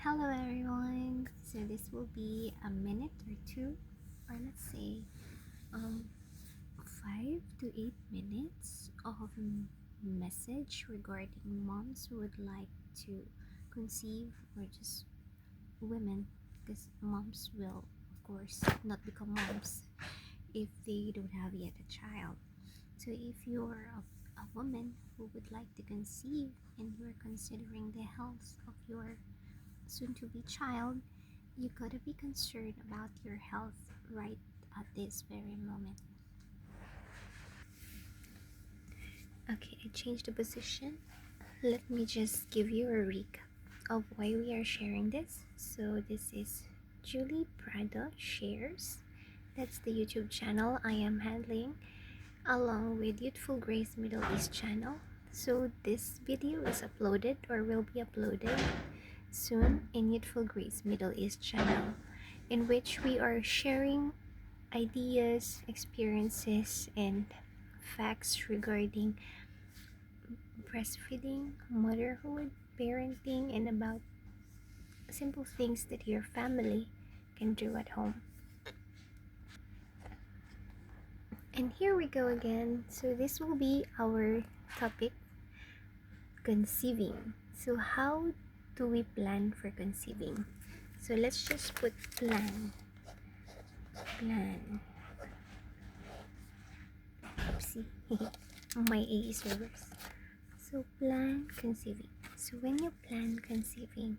Hello everyone. So this will be a minute or two, or let's say 5 to 8 minutes of message regarding moms who would like to conceive, or just women, because moms will of course not become moms if they don't have yet a child. So if you're a woman who would like to conceive and you're considering the health of your soon-to-be child, you gotta be concerned about your health right at this very moment. Okay, I changed the position. Let me just give you a recap of why we are sharing this. So this is Julie Prado Shares. That's the YouTube channel I am handling, along with Youthful Grace Middle East channel. So this video is uploaded or will be uploaded soon in Youthful Grace Middle East channel, in which we are sharing ideas, experiences, and facts regarding breastfeeding, motherhood, parenting, and about simple things that your family can do at home. And here we go again. So this will be our topic, conceiving. So how do we plan for conceiving? So let's just put plan. Oopsie. My A is reversed. So plan conceiving. So when you plan conceiving,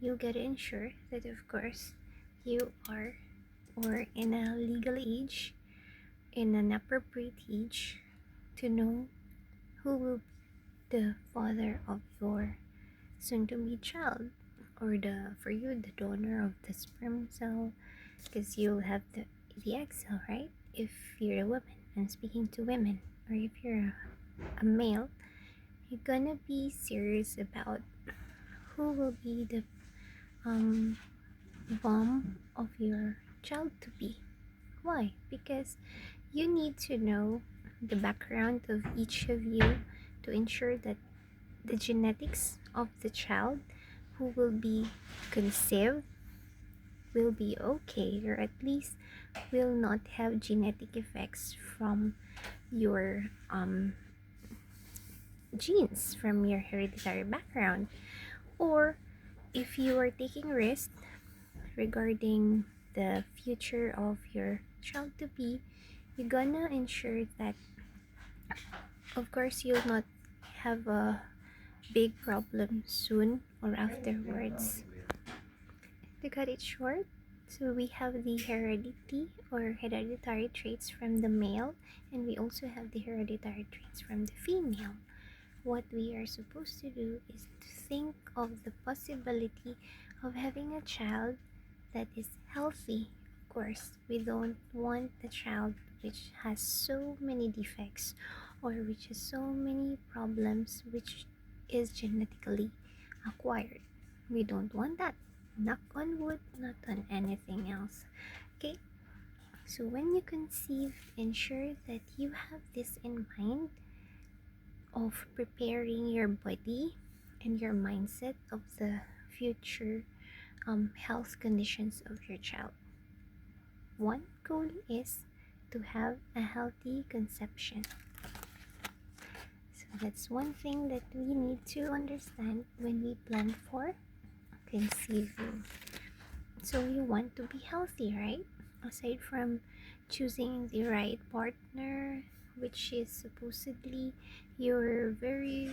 you gotta ensure that of course you are or in a legal age, in an appropriate age, to know who will be the father of your soon-to-be child, or for you the donor of the sperm cell, because you'll have the egg cell, right? If you're a woman, I'm speaking to women, or if you're a male, you're gonna be serious about who will be the mom of your child to be. Why? Because you need to know the background of each of you to ensure that the genetics of the child who will be conceived will be okay, or at least will not have genetic effects from your genes, from your hereditary background. Or if you are taking risks regarding the future of your child to be, you're gonna ensure that of course you'll not have a big problem soon or afterwards. To cut it short, so we have the heredity or hereditary traits from the male, and we also have the hereditary traits from the female. What we are supposed to do is to think of the possibility of having a child that is healthy. Of course, we don't want a child which has so many defects or which has so many problems which is genetically acquired. We don't want that. Knock on wood, not on anything else. Okay? So when you conceive, ensure that you have this in mind of preparing your body and your mindset of the future health conditions of your child. One goal is to have a healthy conception. So that's one thing that we need to understand when we plan for conceiving. So you want to be healthy, right? Aside from choosing the right partner, which is supposedly your very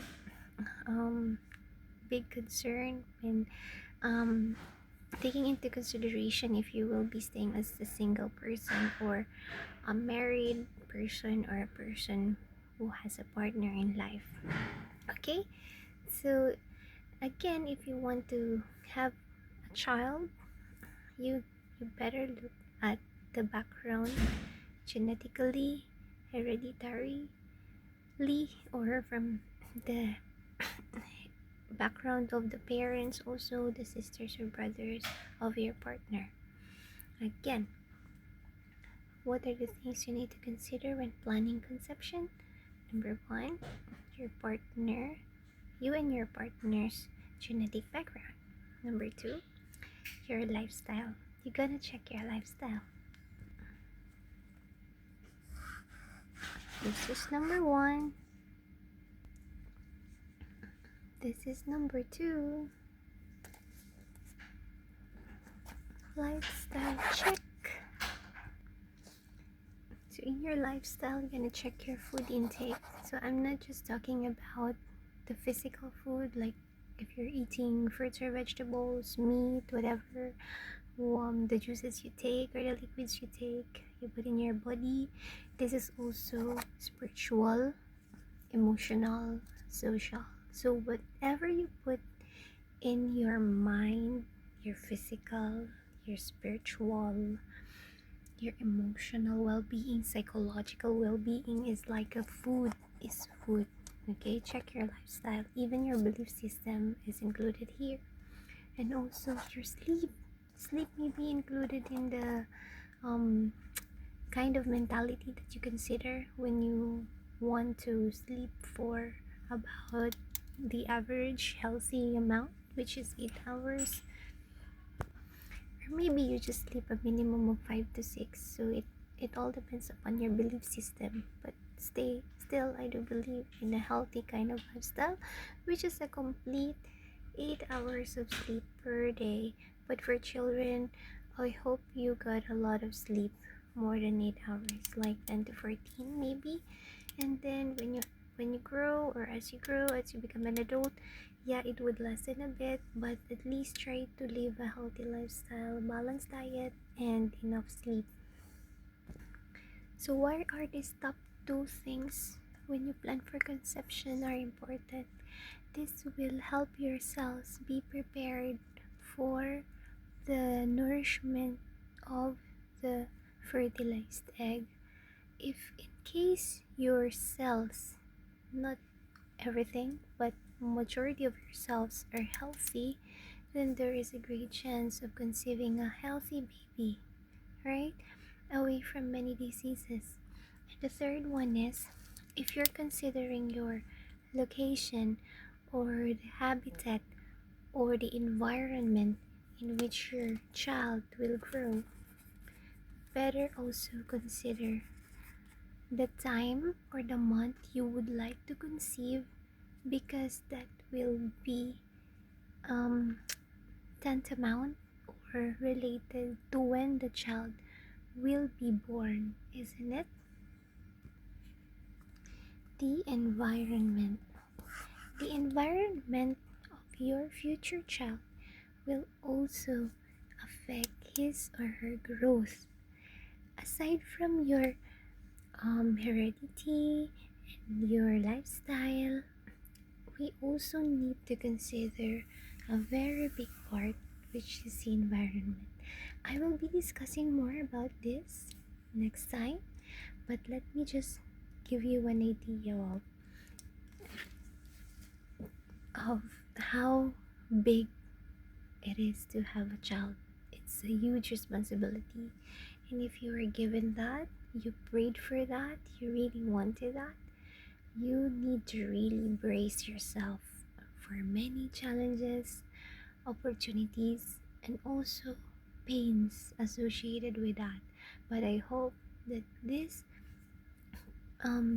big concern, and taking into consideration if you will be staying as a single person or a married person or a person who has a partner in life. Okay, so again, if you want to have a child, you better look at the background, genetically, hereditarily, or from the background of the parents, also the sisters or brothers of your partner. Again, what are the things you need to consider when planning conception? Number one, your partner, you and your partner's genetic background. Number 2, your lifestyle. You're gonna check your lifestyle. This is number 1. This is number 2. Lifestyle check. So in your lifestyle, you're gonna check your food intake. So I'm not just talking about the physical food, like if you're eating fruits or vegetables, meat, whatever, the juices you take or the liquids you take, you put in your body. This is also spiritual, emotional, social. So whatever you put in your mind, your physical, your spiritual, your emotional well-being, psychological well-being is like a food is food. Okay, check your lifestyle. Even your belief system is included here. And also your sleep may be included in the kind of mentality that you consider when you want to sleep for about the average healthy amount, which is 8 hours. Or maybe you just sleep a minimum of 5 to 6. So it all depends upon your belief system. But still, I do believe in a healthy kind of lifestyle, which is a complete 8 hours of sleep per day. But for children, I hope you got a lot of sleep, more than 8 hours, like 10 to 14 maybe. And then when you grow, or as you become an adult, yeah, it would lessen a bit, but at least try to live a healthy lifestyle, balanced diet, and enough sleep. So why are these top 2 things when you plan for conception are important? This will help your cells be prepared for the nourishment of the fertilized egg. If in case your cells, not everything, but majority of your cells are healthy, then there is a great chance of conceiving a healthy baby, right? Away from many diseases. And the third one is, if you're considering your location or the habitat or the environment in which your child will grow, better also consider the time or the month you would like to conceive, because that will be tantamount or related to when the child will be born, isn't it? The environment. The environment of your future child will also affect his or her growth. Aside from your heredity and your lifestyle, we also need to consider a very big part, which is the environment. I will be discussing more about this next time, but let me just give you an idea of how big it is to have a child. It's a huge responsibility, and if you were given that, you prayed for that, you really wanted that, you need to really brace yourself for many challenges, opportunities, and also pains associated with that. But I hope that this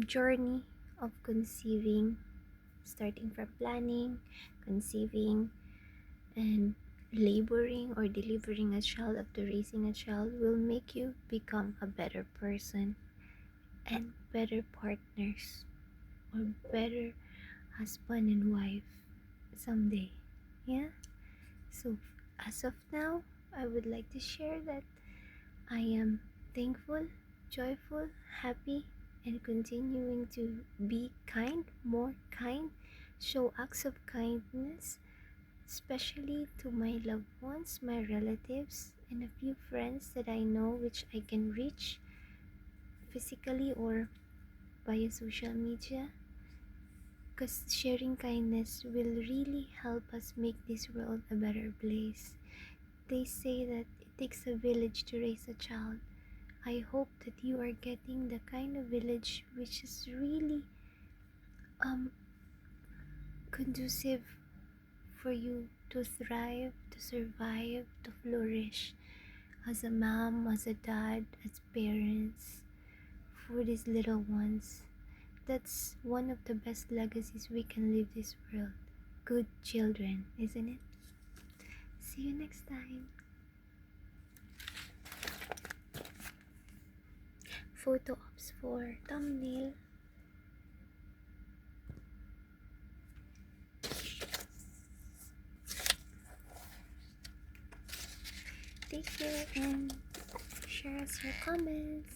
journey of conceiving, starting from planning, conceiving, and laboring or delivering a child after raising a child, will make you become a better person and better partners, or better husband and wife someday. Yeah. So as of now, I would like to share that I am thankful, joyful, happy, and continuing to be kind, more kind, show acts of kindness, especially to my loved ones, my relatives, and a few friends that I know which I can reach physically or via social media. Because sharing kindness will really help us make this world a better place. They say that it takes a village to raise a child. I hope that you are getting the kind of village which is really conducive for you to thrive, to to survive, to flourish as a mom, as a dad, as parents for these little ones. That's one of the best legacies we can leave this world. Good children, isn't it? See you next time. Photo ops for thumbnail. Take care and share us your comments.